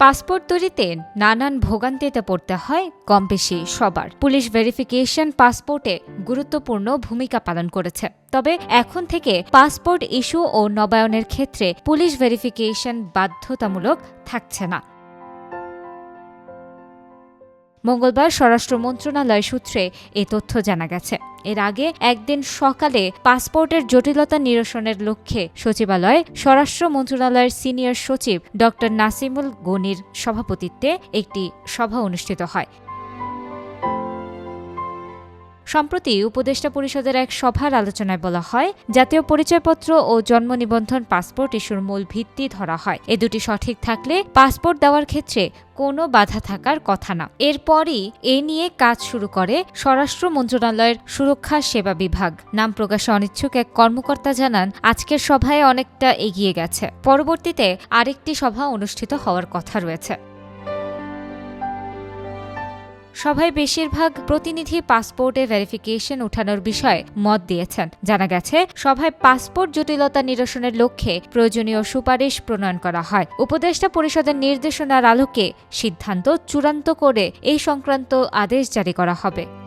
Passport তৈরিতে নানান ভোগান্তিতে পড়তে হয় কম বেশি সবার। পুলিশ ভেরিফিকেশন পাসপোর্টে গুরুত্বপূর্ণ ভূমিকা পালন করেছে। তবে এখন থেকে পাসপোর্ট ইস্যু ও নবায়নের ক্ষেত্রে পুলিশ ভেরিফিকেশন বাধ্যতামূলক থাকছে না। মঙ্গলবার স্বরাষ্ট্র মন্ত্রণালয় সূত্রে এ তথ্য জানা গেছে। এর আগে একদিন সকালে পাসপোর্টের জটিলতা নিরসনের লক্ষ্যে সচিবালয়ে স্বরাষ্ট্র মন্ত্রণালয়ের সিনিয়র সচিব ড নাসিমুল গনির সভাপতিত্বে একটি সভা অনুষ্ঠিত হয়। সম্প্রতি উপদেষ্টা পরিষদের এক সভার আলোচনায় বলা হয়, জাতীয় পরিচয়পত্র ও জন্ম নিবন্ধন পাসপোর্ট ইস্যুর মূল ভিত্তি ধরা হয়। এ দুটি সঠিক থাকলে পাসপোর্ট দেওয়ার ক্ষেত্রে কোনো বাধা থাকার কথা না। এরপরই এ নিয়ে কাজ শুরু করে স্বরাষ্ট্র মন্ত্রণালয়ের সুরক্ষা সেবা বিভাগ। নাম প্রকাশে অনিচ্ছুক এক কর্মকর্তা জানান, আজকের সভায় অনেকটা এগিয়ে গেছে। পরবর্তীতে আরেকটি সভা অনুষ্ঠিত হওয়ার কথা রয়েছে। সভায় বেশিরভাগ প্রতিনিধি পাসপোর্টে ভেরিফিকেশন উঠানোর বিষয়ে মত দিয়েছেন। জানা গেছে, সভায় পাসপোর্ট জটিলতা নিরসনের লক্ষ্যে প্রয়োজনীয় সুপারিশ প্রণয়ন করা হয়। উপদেষ্টা পরিষদের নির্দেশনার আলোকে সিদ্ধান্ত চূড়ান্ত করে এই সংক্রান্ত আদেশ জারি করা হবে।